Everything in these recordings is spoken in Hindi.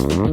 Hello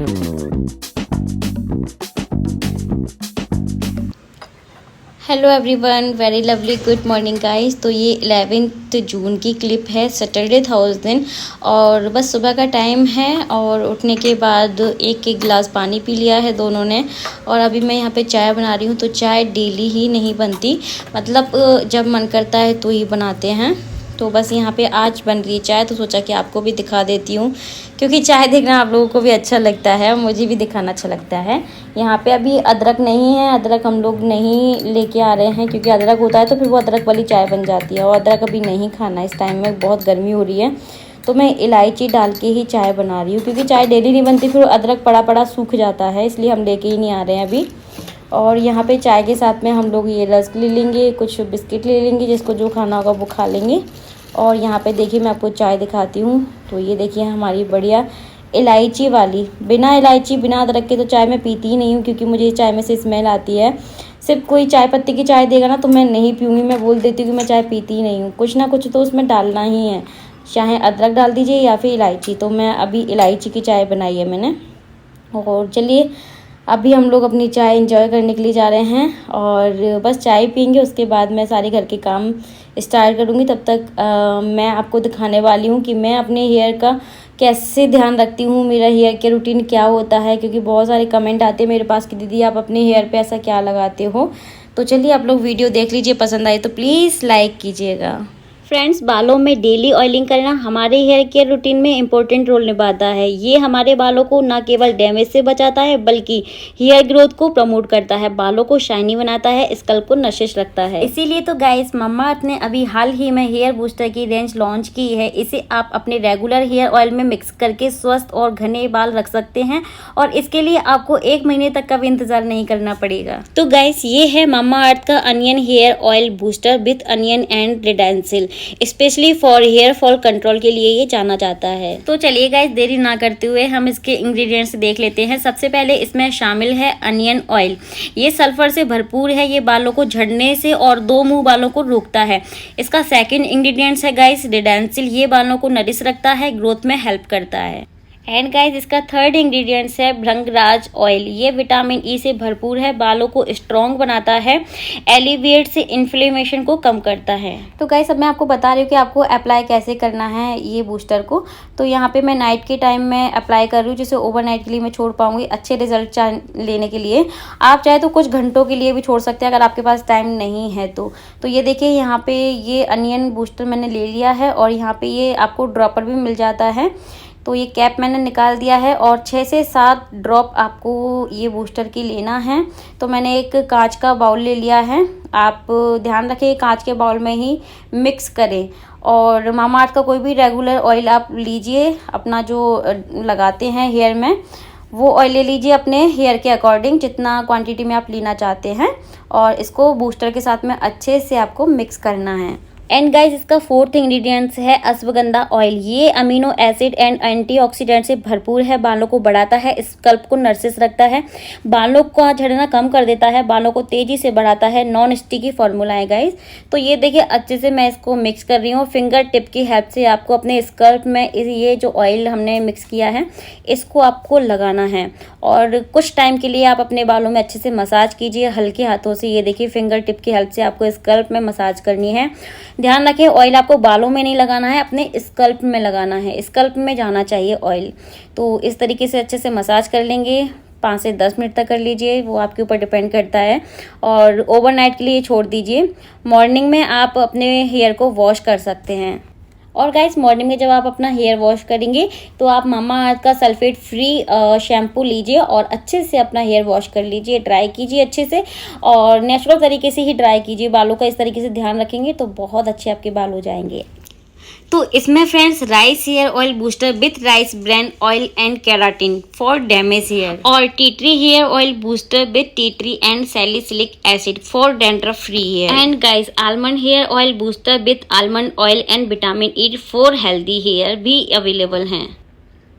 everyone, very lovely good morning guys. तो ये 11 जून की क्लिप है, सैटरडे था उस दिन, और बस सुबह का टाइम है और उठने के बाद एक गिलास पानी पी लिया है दोनों ने। और अभी मैं यहाँ पे चाय बना रही हूँ। तो चाय डेली ही नहीं बनती, मतलब जब मन करता है तो ही बनाते हैं। तो बस यहाँ पे आज बन रही है चाय, तो सोचा कि आपको भी दिखा देती हूँ, क्योंकि चाय देखना आप लोगों को भी अच्छा लगता है, मुझे भी दिखाना अच्छा लगता है। यहाँ पे अभी अदरक नहीं है, अदरक हम लोग नहीं लेके आ रहे हैं, क्योंकि अदरक होता है तो फिर वो अदरक वाली चाय बन जाती है, और अदरक अभी नहीं खाना इस टाइम में, बहुत गर्मी हो रही है। तो मैं इलायची डाल के ही चाय बना रही हूँ, क्योंकि चाय डेली नहीं बनती, फिर अदरक पड़ा पड़ा सूख जाता है, इसलिए हम लेके ही नहीं आ रहे हैं अभी। और यहाँ पे चाय के साथ में हम लोग ये रस्क ले लेंगे, कुछ बिस्किट ले लेंगे, जिसको जो खाना होगा वो खा लेंगे। और यहाँ पे देखिए मैं आपको चाय दिखाती हूँ। तो ये देखिए हमारी बढ़िया इलायची वाली, बिना इलायची बिना अदरक के तो चाय मैं पीती ही नहीं हूँ, क्योंकि मुझे चाय में से स्मेल आती है। सिर्फ कोई चाय पत्ती की चाय देगा ना तो मैं नहीं पीऊँगी, मैं बोल देती हूँ कि मैं चाय पीती ही नहीं हूँ। कुछ ना कुछ तो उसमें डालना ही है, चाहे अदरक डाल दीजिए या फिर इलायची। तो मैं अभी इलायची की चाय बनाई है मैंने। और चलिए अभी हम लोग अपनी चाय एंजॉय करने के लिए जा रहे हैं, और बस चाय पियेंगे, उसके बाद मैं सारे घर के काम स्टार्ट करूँगी। तब तक मैं आपको दिखाने वाली हूँ कि मैं अपने हेयर का कैसे ध्यान रखती हूँ, मेरा हेयर केयर रूटीन क्या होता है, क्योंकि बहुत सारे कमेंट आते हैं मेरे पास कि दीदी आप अपने हेयर पे ऐसा क्या लगाते हो। तो चलिए आप लोग वीडियो देख लीजिए, पसंद आए तो प्लीज़ लाइक कीजिएगा। फ्रेंड्स, बालों में डेली ऑयलिंग करना हमारे हेयर केयर रूटीन में इम्पोर्टेंट रोल निभाता है। ये हमारे बालों को न केवल डैमेज से बचाता है, बल्कि हेयर ग्रोथ को प्रमोट करता है, बालों को शाइनी बनाता है, स्कल्प को नशिश रखता है। इसीलिए तो गाइस, मम्माअर्थ ने अभी हाल ही में हेयर बूस्टर की रेंज लॉन्च की है। इसे आप अपने रेगुलर हेयर ऑयल में मिक्स करके स्वस्थ और घने बाल रख सकते हैं, और इसके लिए आपको 1 महीने तक का भी इंतजार नहीं करना पड़ेगा। तो गाइस, ये है मम्माअर्थ का onion hair oil booster with onion and Redensyl, specially for hair fall control के लिए ये जाना जाता है। तो चलिए गाइस, देरी ना करते हुए हम इसके इंग्रेडिएंट्स देख लेते हैं। सबसे पहले इसमें शामिल है अनियन ऑयल। ये सल्फर से भरपूर है, ये बालों को झड़ने से और 2 मुंह बालों को रोकता है। इसका सेकंड इंग्रेडिएंट्स है गाइस रेडेंसिल। ये बालों को नरिश रखता है, ग्रोथ में हेल्प करता है। एंड गाइस, इसका थर्ड इंग्रेडिएंट्स है भृंगराज ऑयल। ये विटामिन ई से भरपूर है, बालों को स्ट्रॉन्ग बनाता है, एलिविएट से इन्फ्लेमेशन को कम करता है। तो गाइस, अब मैं आपको बता रही हूँ कि आपको अप्लाई कैसे करना है ये बूस्टर को। तो यहाँ पे मैं नाइट के टाइम में अप्लाई कर रही हूँ, जिसे ओवरनाइट के लिए मैं छोड़ पाऊंगी अच्छे रिजल्ट लेने के लिए। आप चाहे तो कुछ घंटों के लिए भी छोड़ सकते हैं, अगर आपके पास टाइम नहीं है तो ये देखिए यहाँ पे ये अनियन बूस्टर मैंने ले लिया है, और यहाँ पे ये आपको ड्रॉपर भी मिल जाता है। तो ये कैप मैंने निकाल दिया है, और 6 से 7 ड्रॉप आपको ये बूस्टर की लेना है। तो मैंने एक कांच का बाउल ले लिया है, आप ध्यान रखें कांच के बाउल में ही मिक्स करें। और मामाअर्थ का कोई भी रेगुलर ऑयल आप लीजिए, अपना जो लगाते हैं हेयर में वो ऑयल ले लीजिए अपने हेयर के अकॉर्डिंग, जितना क्वांटिटी में आप लेना चाहते हैं, और इसको बूस्टर के साथ में अच्छे से आपको मिक्स करना है। एंड गाइस, इसका फोर्थ इंग्रेडिएंट्स है अश्वगंधा ऑयल। ये अमीनो एसिड एंड एंटीऑक्सीडेंट से भरपूर है, बालों को बढ़ाता है, स्कल्प को नर्सिस रखता है, बालों का झड़ना कम कर देता है, बालों को तेजी से बढ़ाता है। नॉन स्टिकी फॉर्मूला है गाइस। तो ये देखिए अच्छे से मैं इसको मिक्स कर रही हूँ, फिंगर टिप की हेल्प से आपको अपने स्कल्प में ये जो ऑयल हमने मिक्स किया है इसको आपको लगाना है, और कुछ टाइम के लिए आप अपने बालों में अच्छे से मसाज कीजिए हल्के हाथों से। ये देखिए फिंगर टिप की हेल्प से आपको स्कल्प में मसाज करनी है। ध्यान रखें, ऑयल आपको बालों में नहीं लगाना है, अपने स्कल्प में लगाना है, स्कल्प में जाना चाहिए ऑयल। तो इस तरीके से अच्छे से मसाज कर लेंगे, 5 से 10 मिनट तक कर लीजिए, वो आपके ऊपर डिपेंड करता है। और ओवरनाइट के लिए छोड़ दीजिए। मॉर्निंग में आप अपने हेयर को वॉश कर सकते हैं। और गाइस, मॉर्निंग में जब आप अपना हेयर वॉश करेंगे तो आप मम्माअर्थ का सल्फेट फ्री शैम्पू लीजिए और अच्छे से अपना हेयर वॉश कर लीजिए, ड्राई कीजिए अच्छे से, और नेचुरल तरीके से ही ड्राई कीजिए। बालों का इस तरीके से ध्यान रखेंगे तो बहुत अच्छे आपके बाल हो जाएंगे। तो इसमें friends rice hair oil booster with rice bran oil and keratin for damage hair, और tea tree hair oil booster with tea tree and salicylic acid for dandruff free hair, and guys almond hair oil booster with almond oil and vitamin E for healthy hair भी अवेलेबल हैं।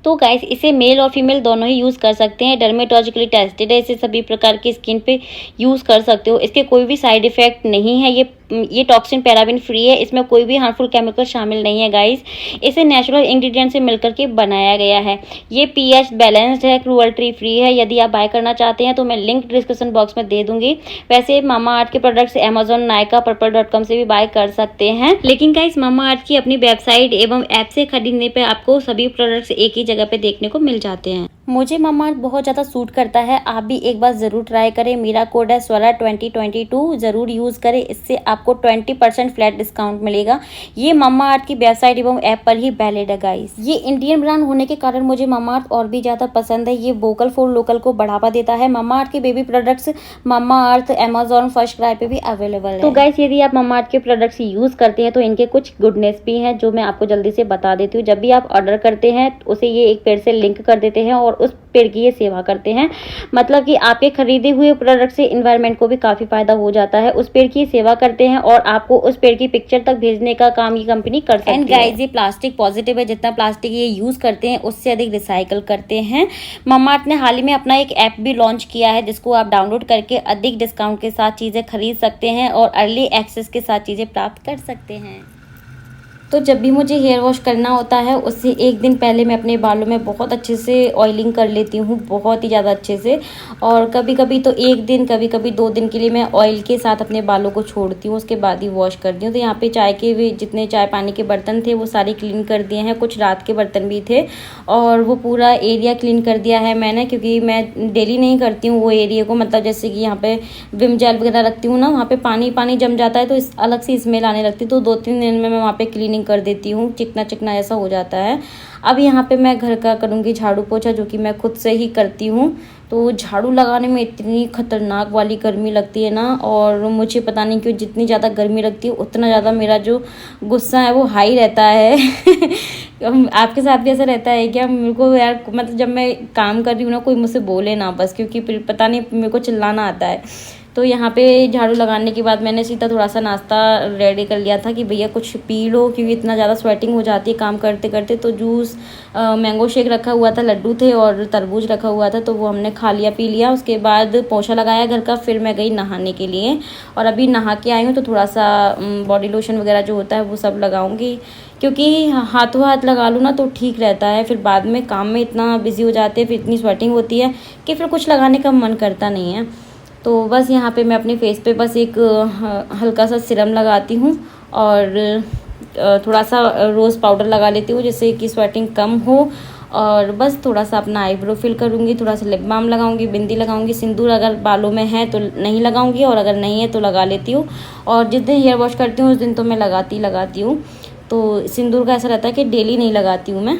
तो गाइस, इसे मेल और फीमेल दोनों ही यूज़ कर सकते हैं, डर्मेटोलॉजिकली टेस्टेड है, इसे सभी प्रकार की स्किन पे यूज़ कर सकते हो, इसके कोई भी साइड इफेक्ट नहीं है, ये ये टॉक्सिन पैराबिन फ्री है, इसमें कोई भी हार्मफुल केमिकल शामिल नहीं है गाइस। इसे नेचुरल इंग्रेडिएंट से मिलकर के बनाया गया है। ये पीएच बैलेंस्ड है, क्रूअल्टी फ्री है। यदि आप बाय करना चाहते हैं तो मैं लिंक डिस्क्रिप्शन बॉक्स में दे दूंगी। वैसे मामाअर्थ के प्रोडक्ट्स अमेजोन, नायका, पर्पल.com से भी बाय कर सकते हैं, लेकिन गाइस मामाअर्थ की अपनी वेबसाइट एवं ऐप से खरीदने पे आपको सभी प्रोडक्ट्स एक ही जगह पे देखने को मिल जाते हैं। मुझे मामाअर्थ बहुत ज़्यादा सूट करता है, आप भी एक बार ज़रूर ट्राई करें। मेरा कोड है स्वरा 2022, ज़रूर यूज़ करें, इससे आपको 20% फ्लैट डिस्काउंट मिलेगा। ये मामाअर्थ की वेबसाइट एवं ऐप पर ही वैलिड है गाइस। ये इंडियन ब्रांड होने के कारण मुझे मामाअर्थ और भी ज़्यादा पसंद है। ये वोकल फॉर लोकल को बढ़ावा देता है। मामाअर्थ के baby products Mamaearth, Amazon, first cry पे भी अवेलेबल है। तो गाइस यदि आप मामाअर्थ के प्रोडक्ट्स यूज़ करते हैं तो इनके कुछ गुडनेस भी हैं जो मैं आपको जल्दी से बता देती हूँ। जब भी आप ऑर्डर करते हैं उसे ये एक पेड़ से लिंक कर देते हैं और उस पेड़ की ये सेवा करते हैं। मतलब कि आपके खरीदे हुए प्रोडक्ट से इन्वायरमेंट को भी काफी फायदा हो जाता है। उस पेड़ की सेवा करते हैं और आपको उस पेड़ की पिक्चर तक भेजने का काम ये कंपनी कर सकती है। एंड गाइस ये प्लास्टिक पॉजिटिव है, जितना प्लास्टिक ये यूज करते हैं उससे अधिक रिसाइकल करते हैं। मामाअर्थ ने हाल ही में अपना एक ऐप भी लॉन्च किया है जिसको आप डाउनलोड करके अधिक डिस्काउंट के साथ चीजें खरीद सकते हैं और अर्ली एक्सेस के साथ चीजें प्राप्त कर सकते हैं। तो जब भी मुझे हेयर वॉश करना होता है उससे एक दिन पहले मैं अपने बालों में बहुत अच्छे से ऑयलिंग कर लेती हूँ, बहुत ही ज़्यादा अच्छे से। और कभी कभी तो एक दिन, कभी कभी 2 दिन के लिए मैं ऑयल के साथ अपने बालों को छोड़ती हूँ, उसके बाद ही वॉश करती हूँ। तो यहाँ पे चाय के भी जितने चाय पानी के बर्तन थे वो सारे क्लीन कर दिए हैं, कुछ रात के बर्तन भी थे और वो पूरा एरिया क्लीन कर दिया है मैंने, क्योंकि मैं डेली नहीं करती हूँ वो एरिया को। मतलब जैसे कि यहाँ पे विम जेल वगैरह रखती हूँ ना, वहाँ पे पानी पानी जम जाता है तो इस अलग से स्मेल आने लगती है। तो 2-3 दिन में मैं वहाँ पे क्लीनिंग कर देती हूँ, चिकना चिकना ऐसा हो जाता है। अब यहाँ पे मैं घर का करूँगी झाड़ू पोछा, जो कि मैं खुद से ही करती हूँ। तो झाड़ू लगाने में इतनी खतरनाक वाली गर्मी लगती है ना, और मुझे पता नहीं क्यों जितनी ज़्यादा गर्मी लगती है उतना ज़्यादा मेरा जो गुस्सा है वो हाई रहता है। आपके साथ भी ऐसा रहता है क्या? मेरे को यार मतलब जब मैं काम कर रही हूँ ना कोई मुझसे बोले ना बस, क्योंकि फिर पता नहीं मेरे को चिल्लाना आता है। तो यहाँ पे झाड़ू लगाने के बाद मैंने सीधा थोड़ा सा नाश्ता रेडी कर लिया था कि भैया कुछ पी लो, क्योंकि इतना ज़्यादा स्वेटिंग हो जाती है काम करते करते। तो जूस, मैंगो शेक रखा हुआ था, लड्डू थे और तरबूज रखा हुआ था, तो वो हमने खा लिया, पी लिया। उसके बाद पोछा लगाया घर का, फिर मैं गई नहाने के लिए और अभी नहा के आई हूँ। तो थोड़ा सा बॉडी लोशन वगैरह जो होता है वो सब लगाऊंगी, क्योंकि हाथों हाथ लगा लूँ ना तो ठीक रहता है। फिर बाद में काम में इतना बिजी हो जाते हैं, फिर इतनी स्वेटिंग होती है कि फिर कुछ लगाने का मन करता नहीं है। तो बस यहाँ पे मैं अपने फेस पे बस एक हल्का सा सिरम लगाती हूँ और थोड़ा सा रोज़ पाउडर लगा लेती हूँ जिससे कि स्वेटिंग कम हो। और बस थोड़ा सा अपना आईब्रो फिल करूँगी, थोड़ा सा लिप बाम लगाऊंगी, बिंदी लगाऊंगी, सिंदूर अगर बालों में है तो नहीं लगाऊंगी और अगर नहीं है तो लगा लेती हूँ। और जिस दिन हेयर वॉश करती हूँ उस दिन तो मैं लगाती हूँ। तो सिंदूर का ऐसा रहता है कि डेली नहीं लगाती हूँ मैं,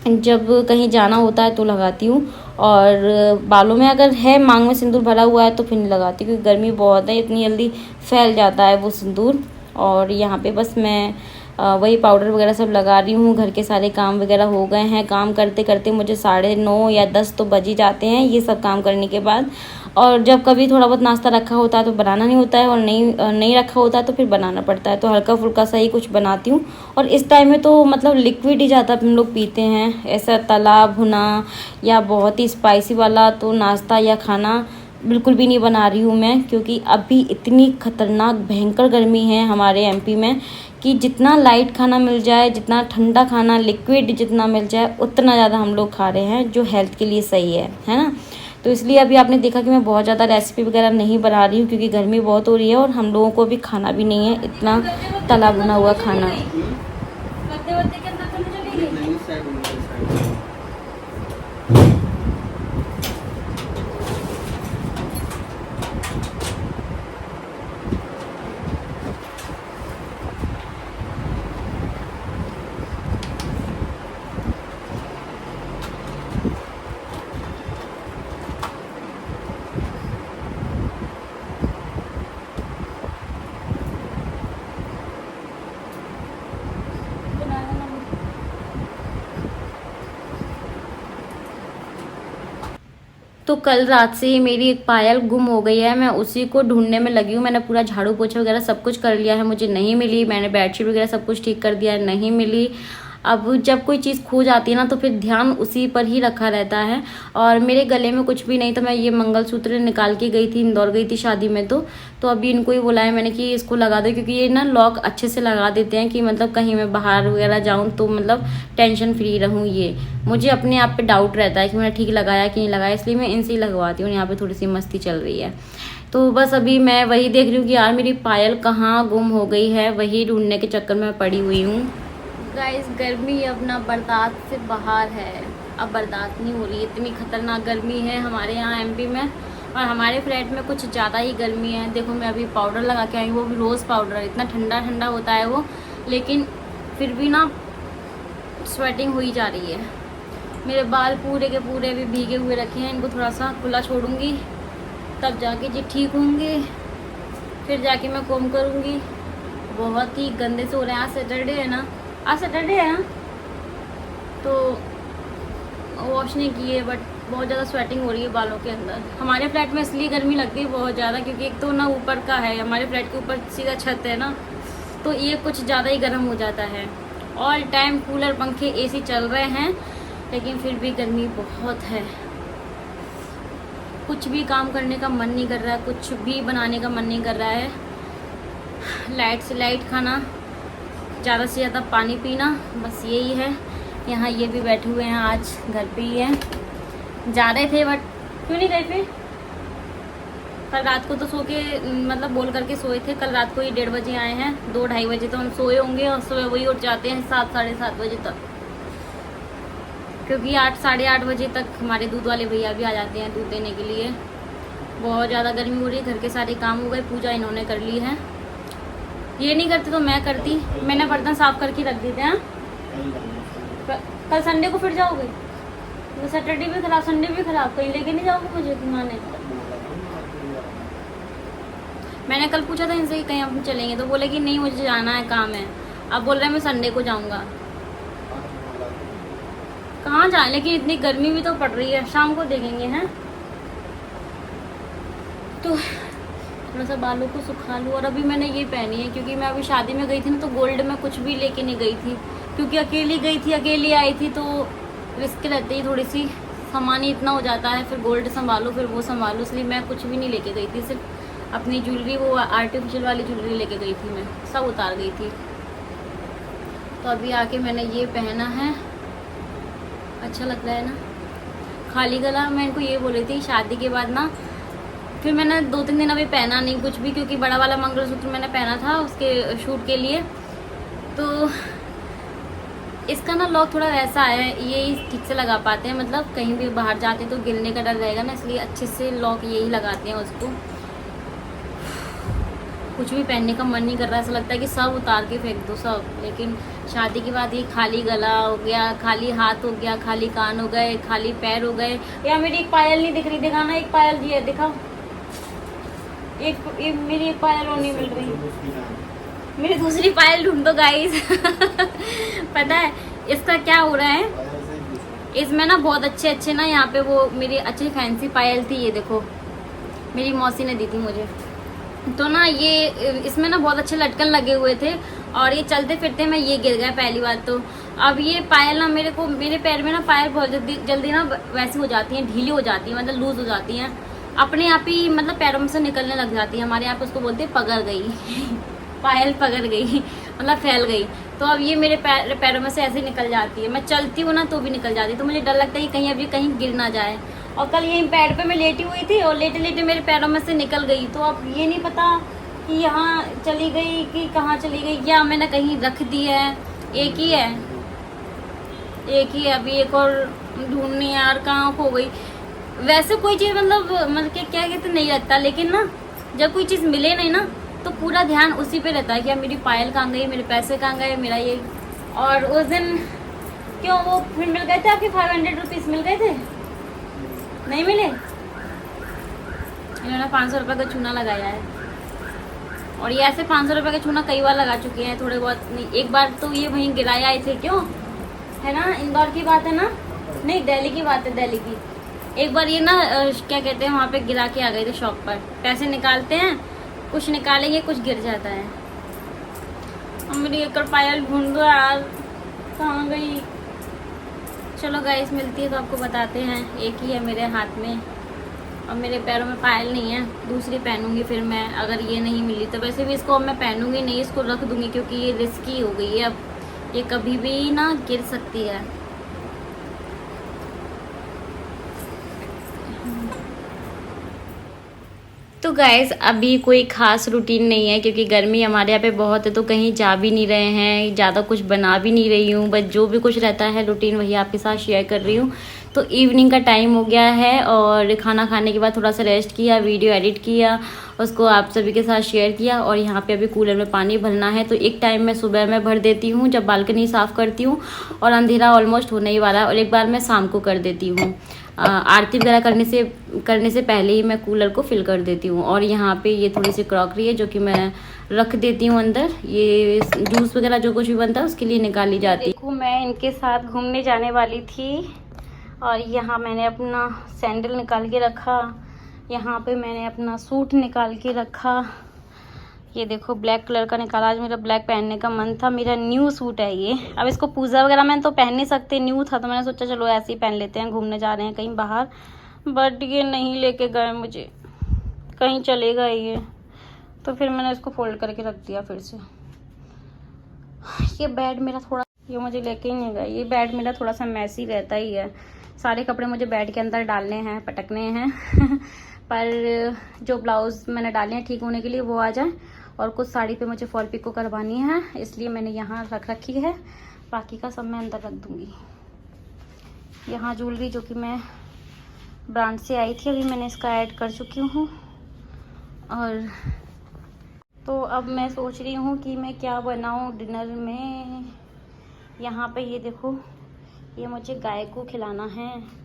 जब कहीं जाना होता है तो लगाती हूँ। और बालों में अगर है मांग में सिंदूर भरा हुआ है तो फिर नहीं लगाती, क्योंकि गर्मी बहुत है, इतनी जल्दी फैल जाता है वो सिंदूर। और यहाँ पे बस मैं वही पाउडर वगैरह सब लगा रही हूँ। घर के सारे काम वगैरह हो गए हैं, काम करते करते मुझे 9:30 या 10 तो बज ही जाते हैं ये सब काम करने के बाद। और जब कभी थोड़ा बहुत नाश्ता रखा होता है तो बनाना नहीं होता है, और नहीं रखा होता है तो फिर बनाना पड़ता है। तो हल्का फुल्का सा ही कुछ बनाती हूँ। और इस टाइम में तो मतलब लिक्विड ही ज़्यादा हम लोग पीते हैं, ऐसा तला भुना या बहुत ही स्पाइसी वाला तो नाश्ता या खाना बिल्कुल भी नहीं बना रही हूँ मैं, क्योंकि अभी इतनी खतरनाक भयंकर गर्मी है हमारे एमपी में कि जितना लाइट खाना मिल जाए, जितना ठंडा खाना, लिक्विड जितना मिल जाए उतना ज़्यादा हम लोग खा रहे हैं, जो हेल्थ के लिए सही है ना। तो इसलिए अभी आपने देखा कि मैं बहुत ज़्यादा रेसिपी वगैरह नहीं बना रही हूँ, क्योंकि गर्मी बहुत हो रही है और हम लोगों को भी खाना भी नहीं है इतना तला भुना हुआ खाना। तो कल रात से ही मेरी एक पायल गुम हो गई है, मैं उसी को ढूंढने में लगी हूँ। मैंने पूरा झाड़ू पोछा वगैरह सब कुछ कर लिया है, मुझे नहीं मिली। मैंने बेडशीट वगैरह सब कुछ ठीक कर दिया है, नहीं मिली। अब जब कोई चीज़ खो जाती है ना तो फिर ध्यान उसी पर ही रखा रहता है। और मेरे गले में कुछ भी नहीं था, मैं ये मंगलसूत्र निकाल के गई थी, इंदौर गई थी शादी में। तो अभी इनको ही बुलाया मैंने कि इसको लगा दो, क्योंकि ये ना लॉक अच्छे से लगा देते हैं कि मतलब कहीं मैं बाहर वगैरह जाऊँ तो मतलब टेंशन फ्री रहूँ। ये मुझे अपने आप पे डाउट रहता है कि मैंने ठीक लगाया कि नहीं लगाया, इसलिए मैं इनसे ही लगवाती हूँ। यहाँ पे थोड़ी सी मस्ती चल रही है। तो बस अभी मैं वही देख रही हूँ कि यार मेरी पायल कहाँ गुम हो गई है, वही ढूंढने के चक्कर में पड़ी हुई हूँ। गाइस गर्मी अब ना बर्दाश्त से बाहर है, अब बर्दाश्त नहीं हो रही, इतनी खतरनाक गर्मी है हमारे यहाँ एमपी में। और हमारे फ्लैट में कुछ ज़्यादा ही गर्मी है। देखो मैं अभी पाउडर लगा के आई हूँ, वो भी रोज़ पाउडर, इतना ठंडा ठंडा होता है वो, लेकिन फिर भी ना स्वेटिंग हुई जा रही है। मेरे बाल पूरे के पूरे भी भीगे हुए रखे हैं, इनको थोड़ा सा खुला छोड़ूंगी तब जाके जी ठीक होंगे, फिर जाके मैं कोम करूँगी। बहुत ही गंदे से हो रहे हैं। आज सैटरडे है ना, आज सैटरडे है ना, तो वॉश नहीं किए, बट बहुत ज़्यादा स्वेटिंग हो रही है बालों के अंदर। हमारे फ्लैट में इसलिए गर्मी लगती है बहुत ज़्यादा, क्योंकि एक तो ना ऊपर का है, हमारे फ्लैट के ऊपर सीधा छत है ना, तो ये कुछ ज़्यादा ही गर्म हो जाता है। ऑल टाइम कूलर पंखे एसी चल रहे हैं, लेकिन फिर भी गर्मी बहुत है। कुछ भी काम करने का मन नहीं कर रहा है, कुछ भी बनाने का मन नहीं कर रहा है। लाइट से लाइट खाना, ज़्यादा से ज़्यादा पानी पीना, बस यही है। यहाँ ये भी बैठे हुए हैं, आज घर पे ही हैं। जा रहे थे बट क्यों नहीं गए फिर? कल रात को तो सो के मतलब बोल करके सोए थे। कल रात को ही 1:30 बजे आए हैं, 2-2:30 बजे तो हम सोए होंगे, और सुबह वही उठ जाते हैं 7-7:30 बजे तक, क्योंकि 8-8:30 बजे तक हमारे दूध वाले भैया भी आ जाते हैं दूध देने के लिए। बहुत ज़्यादा गर्मी हो रही है, घर के सारे काम हो गए, पूजा इन्होंने कर ली है। ये नहीं करते तो मैं करती, मैंने बर्तन साफ करके रख देते हैं। कल संडे को फिर जाओगे? तो सैटरडे भी खराब, संडे भी खराब, कहीं लेके नहीं जाओगे मुझे घुमाने? मैंने कल पूछा था इनसे कि कहीं हम चलेंगे, तो बोले कि नहीं मुझे जाना है, काम है। अब बोल रहे हैं मैं संडे को जाऊंगा। कहाँ जाए, लेकिन इतनी गर्मी भी तो पड़ रही है, शाम को देखेंगे हैं। तो थोड़ा सा बालों को सुखा लूँ। और अभी मैंने ये पहनी है, क्योंकि मैं अभी शादी में गई थी ना, तो गोल्ड में कुछ भी लेके नहीं गई थी, क्योंकि अकेली गई थी, अकेली आई थी, तो रिस्क रहती है थोड़ी सी, सामान ही इतना हो जाता है, फिर गोल्ड संभालो फिर वो संभालो, इसलिए मैं कुछ भी नहीं लेके गई थी। सिर्फ अपनी ज्वेलरी, वो आर्टिफिशियल वाली ज्वेलरी लेके गई थी, मैं सब उतार गई थी। तो अभी आके मैंने ये पहना है, अच्छा लग रहा है ना, खाली गला। मैं इनको ये बोल रही थी शादी के बाद ना, फिर मैंने 2-3 दिन अभी पहना नहीं कुछ भी, क्योंकि बड़ा वाला मंगलसूत्र मैंने पहना था उसके शूट के लिए। तो इसका ना लॉक थोड़ा वैसा है, ये ठीक से लगा पाते हैं, मतलब कहीं भी बाहर जाते तो गिरने का डर रहेगा ना, इसलिए अच्छे से लॉक यही लगाते हैं उसको। कुछ भी पहनने का मन नहीं कर रहा, ऐसा लगता है कि सब उतार के फेंक दो सब। लेकिन शादी के बाद ये खाली गला हो गया, खाली हाथ हो गया, खाली कान हो गए, खाली पैर हो गए। या मेरी एक पायल नहीं दिख रही, दिखाना एक पायल जी है, दिखाओ एक मेरी एक पायल और नहीं मिल रही, मेरी दूसरी पायल ढूंढ दो गाइस। पता है इसका क्या हो रहा है, इसमें ना बहुत अच्छे ना, यहाँ पे वो मेरी अच्छी फैंसी पायल थी, ये देखो मेरी मौसी ने दी थी मुझे। तो ना ये इसमें ना बहुत अच्छे लटकन लगे हुए थे, और ये चलते फिरते में ये गिर गया पहली बात तो। अब ये पायल ना मेरे पैर में ना पायल बहुत जल्दी ना वैसी हो जाती हैं, ढीली हो जाती है, मतलब लूज हो जाती हैं, अपने आप ही मतलब पैरों में से निकलने लग जाती है। हमारे यहाँ पे उसको बोलते हैं पगड़ गई। पायल पगड़ गई, मतलब फैल गई। तो अब ये मेरे पैरों में से ऐसे निकल जाती है, मैं चलती हूँ ना तो भी निकल जाती है, तो मुझे डर लगता है कि कहीं अभी कहीं गिर ना जाए। और कल यही पैर पे मैं लेटी हुई थी, और लेटे लेटे मेरे पैरों में से निकल गई। तो अब ये नहीं पता कि यहाँ चली गई कि कहाँ चली गई, या मैंने कहीं रख दी है। एक ही है, अभी एक और ढूंढनी है यार, कहाँ खो गई। वैसे कोई चीज़ मतलब क्या कहते नहीं लगता, लेकिन ना जब कोई चीज़ मिले नहीं ना तो पूरा ध्यान उसी पे रहता है कि मेरी पायल कहाँ गई, मेरे पैसे कहाँ गए, मेरा ये। और उस दिन क्यों वो फिर मिल गए थे आपके 500 रुपीज़ मिल गए थे, नहीं मिले? इन्होंने 500 रुपये का चूना लगाया है, और ये ऐसे 500 रुपये का चूना कई बार लगा चुके हैं, थोड़े बहुत नहीं। एक बार तो ये वहीं गिराए आए थे, क्यों है ना, इंदौर की बात है ना, नहीं दिल्ली की बात है, दिल्ली की। एक बार ये ना क्या कहते हैं वहाँ पे गिरा के आ गए थे शॉप पर। पैसे निकालते हैं, कुछ निकालेंगे कुछ गिर जाता है। अब मेरी एक पायल ढूंढ दो यार, कहाँ गई? चलो गाइस, मिलती है तो आपको बताते हैं। एक ही है मेरे हाथ में और मेरे पैरों में पायल नहीं है, दूसरी पहनूंगी फिर मैं। अगर ये नहीं मिली तो वैसे भी इसको अब मैं पहनूंगी नहीं, इसको रख दूंगी क्योंकि ये रिस्की हो गई है। अब ये कभी भी ना गिर सकती है। तो गाइस अभी कोई ख़ास रूटीन नहीं है क्योंकि गर्मी हमारे यहाँ पे बहुत है, तो कहीं जा भी नहीं रहे हैं, ज़्यादा कुछ बना भी नहीं रही हूँ। बस जो भी कुछ रहता है रूटीन वही आपके साथ शेयर कर रही हूँ। तो इवनिंग का टाइम हो गया है और खाना खाने के बाद थोड़ा सा रेस्ट किया, वीडियो एडिट किया, उसको आप सभी के साथ शेयर किया। और यहाँ पे अभी कूलर में पानी भरना है, तो एक टाइम मैं सुबह में भर देती हूँ जब बालकनी साफ़ करती हूँ और अंधेरा ऑलमोस्ट होने ही वाला है, और एक बार मैं शाम को कर देती हूँ। आरती वगैरह करने से पहले ही मैं कूलर को फिल कर देती हूँ। और यहाँ पे ये थोड़ी सी क्रॉकरी है जो कि मैं रख देती हूँ अंदर, ये जूस वगैरह जो कुछ भी बनता है उसके लिए निकाली जाती है। देखो मैं इनके साथ घूमने जाने वाली थी और यहाँ मैंने अपना सैंडल निकाल के रखा, यहाँ पे मैंने अपना सूट निकाल के रखा। ये देखो ब्लैक कलर का निकाला, आज मेरा ब्लैक पहनने का मन था, मेरा न्यू सूट है ये। अब इसको पूजा वगैरह में तो पहन नहीं सकते, न्यू था तो मैंने सोचा चलो ऐसे ही पहन लेते हैं, घूमने जा रहे हैं कहीं बाहर। बट ये नहीं लेके गए मुझे, कहीं चलेगा ये, तो फिर मैंने इसको फोल्ड करके रख दिया फिर से। ये बेड मेरा थोड़ा, ये मुझे लेके ही नहीं गए, ये बेड मेरा थोड़ा सा मैसी रहता ही है। सारे कपड़े मुझे बेड के अंदर डालने हैं, पटकने हैं पर जो ब्लाउज़ मैंने डाले हैं ठीक होने के लिए वो आ जाए, और कुछ साड़ी पे मुझे फॉल पिको करवानी है, इसलिए मैंने यहाँ रख रखी है। बाकी का सब मैं अंदर रख दूँगी। यहाँ ज्वेलरी जो कि मैं ब्रांड से आई थी, अभी मैंने इसका ऐड कर चुकी हूँ। और तो अब मैं सोच रही हूँ कि मैं क्या बनाऊँ डिनर में। यहाँ पे ये देखो, ये मुझे गाय को खिलाना है।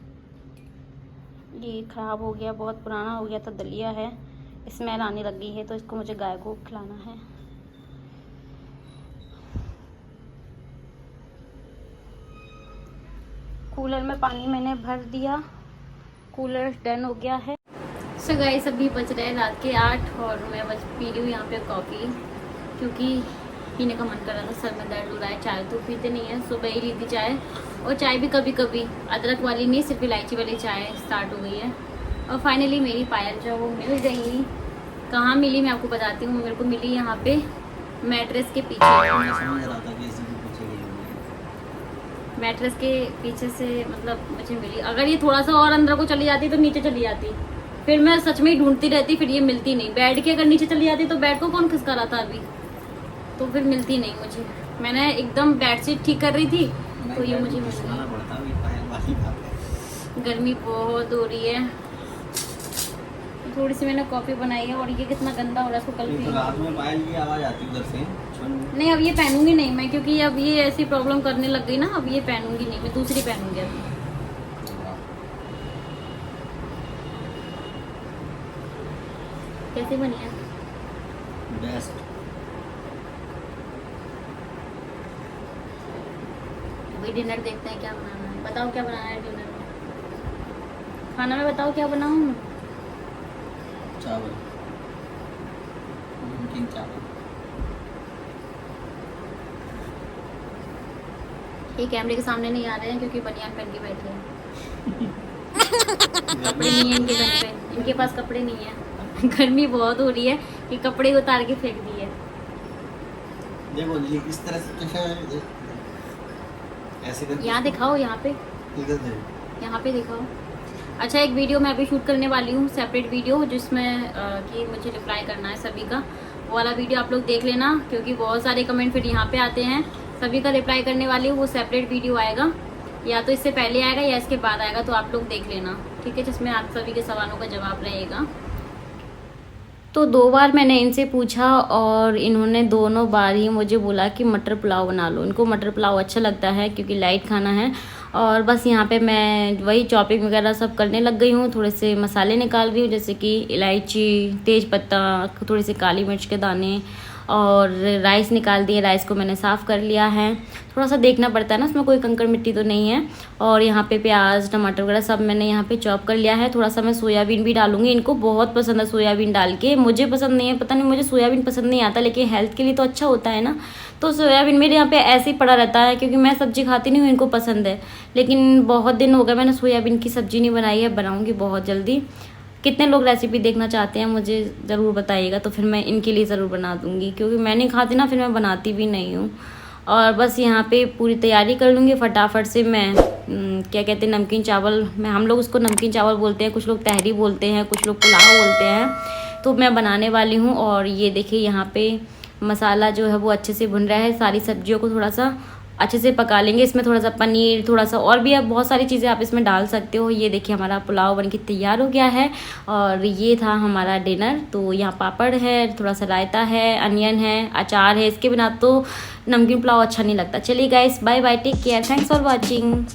ये ख़राब हो गया, बहुत पुराना हो गया था, दलिया है, स्मेल आने लग गई है, तो इसको मुझे गाय को खिलाना है। कूलर में पानी मैंने भर दिया, कूलर डन हो गया है। सो गाइस अभी बज रहे हैं रात के 8 और मैं बस पी रही हूँ यहाँ पे कॉफ़ी, क्योंकि पीने का मन कर रहा था, सर में दर्द हो रहा है। चाय तो पीते नहीं है, सुबह ही ली थी चाय, और चाय भी कभी कभी, अदरक वाली नहीं, सिर्फ इलायची वाली चाय स्टार्ट हो गई है। और फाइनली मेरी पायल जो वो मिल गई। कहाँ मिली मैं आपको बताती हूँ। मेरे को मिली यहाँ पे मैट्रेस के पीछे, मैट्रेस के पीछे से मतलब मुझे मिली। अगर ये थोड़ा सा और अंदर को चली जाती तो नीचे चली जाती, फिर मैं सच में ही ढूंढती रहती, फिर ये मिलती नहीं। बेड के अगर नीचे चली जाती तो बेड को कौन खिसका रहा था अभी, तो फिर मिलती नहीं मुझे। मैंने एकदम बेडशीट ठीक कर रही थी तो ये मुझे मिल गई। गर्मी बहुत हो रही है, थोड़ी सी मैंने कॉफ़ी बनाई है, और ये कितना गंदा हो रहा है, इसको कल तो रात में पायल की आवाज आती है उधर से। नहीं अब ये पहनूंगी नहीं मैं, क्योंकि अब ये ऐसी प्रॉब्लम करने लग गई ना, अब ये पहनूंगी नहीं मैं, दूसरी पहनूंगी अभी। कैसी बनी है? बेस्ट। अभी डिनर देखते हैं क्या बनाना है। बताओ क्या बनाना है डिनर में, खाना में बताओ क्या बनाऊँ। चावल, नमकीन चावल। ये कैमरे के सामने नहीं आ रहे हैं क्योंकि बनियान पहन के बैठे हैं कपड़े नहीं है इनके घर पे, इनके पास कपड़े नहीं है गर्मी बहुत हो रही है कि कपड़े उतार के फेंक दिए। देखो ये इस तरह से कैसे ऐसे करके यहाँ दिखाओ, यहाँ पे, यहाँ पे दिखाओ। अच्छा एक वीडियो मैं अभी शूट करने वाली हूँ, सेपरेट वीडियो, जिसमें कि मुझे रिप्लाई करना है सभी का। वो वाला वीडियो आप लोग देख लेना, क्योंकि बहुत सारे कमेंट फिर यहाँ पे आते हैं। सभी का रिप्लाई करने वाली हूँ, वो सेपरेट वीडियो आएगा, या तो इससे पहले आएगा या इसके बाद आएगा, तो आप लोग देख लेना, ठीक है, जिसमें आप सभी के सवालों का जवाब रहेगा। तो 2 बार मैंने इनसे पूछा और इन्होंने दोनों बार ही मुझे बोला कि मटर पुलाव बना लो। इनको मटर पुलाव अच्छा लगता है क्योंकि लाइट खाना है। और बस यहाँ पे मैं वही चॉपिंग वगैरह सब करने लग गई हूँ, थोड़े से मसाले निकाल रही हूँ, जैसे कि इलायची, तेज़ पत्ता, थोड़ी सी काली मिर्च के दाने, और राइस निकाल दिए, राइस को मैंने साफ़ कर लिया है। थोड़ा सा देखना पड़ता है ना, उसमें कोई कंकड़ मिट्टी तो नहीं है। और यहाँ पे प्याज टमाटर वगैरह सब मैंने यहाँ पे चॉप कर लिया है। थोड़ा सा मैं सोयाबीन भी डालूंगी, इनको बहुत पसंद है सोयाबीन डाल के, मुझे पसंद नहीं है, पता नहीं मुझे सोयाबीन पसंद नहीं आता, लेकिन हेल्थ के लिए तो अच्छा होता है ना। तो सोयाबीन मेरे यहाँ पे ऐसे ही पड़ा रहता है, क्योंकि मैं सब्ज़ी खाती नहीं हूँ, इनको पसंद है। लेकिन बहुत दिन हो गए मैंने सोयाबीन की सब्ज़ी नहीं बनाई है, बनाऊँगी बहुत जल्दी। कितने लोग रेसिपी देखना चाहते हैं मुझे ज़रूर बताइएगा, तो फिर मैं इनके लिए ज़रूर बना दूँगी, क्योंकि मैं नहीं खाती ना, फिर मैं बनाती भी नहीं हूँ। और बस यहाँ पे पूरी तैयारी कर लूँगी फटाफट से। मैं क्या कहते हैं, नमकीन चावल, मैं हम लोग उसको नमकीन चावल बोलते हैं, कुछ लोग तहरी बोलते हैं, कुछ लोग पुलाव बोलते हैं, तो मैं बनाने वाली हूँ। और ये देखिए यहाँ पे मसाला जो है वो अच्छे से भुन रहा है। सारी सब्जियों को थोड़ा सा अच्छे से पका लेंगे। इसमें थोड़ा सा पनीर, थोड़ा सा और भी, अब बहुत सारी चीज़ें आप इसमें डाल सकते हो। ये देखिए हमारा पुलाव बनके तैयार हो गया है। और ये था हमारा डिनर। तो यहाँ पापड़ है, थोड़ा सा रायता है, अनियन है, अचार है। इसके बिना तो नमकीन पुलाव अच्छा नहीं लगता। चलिए guys, bye bye, take care, thanks for watching.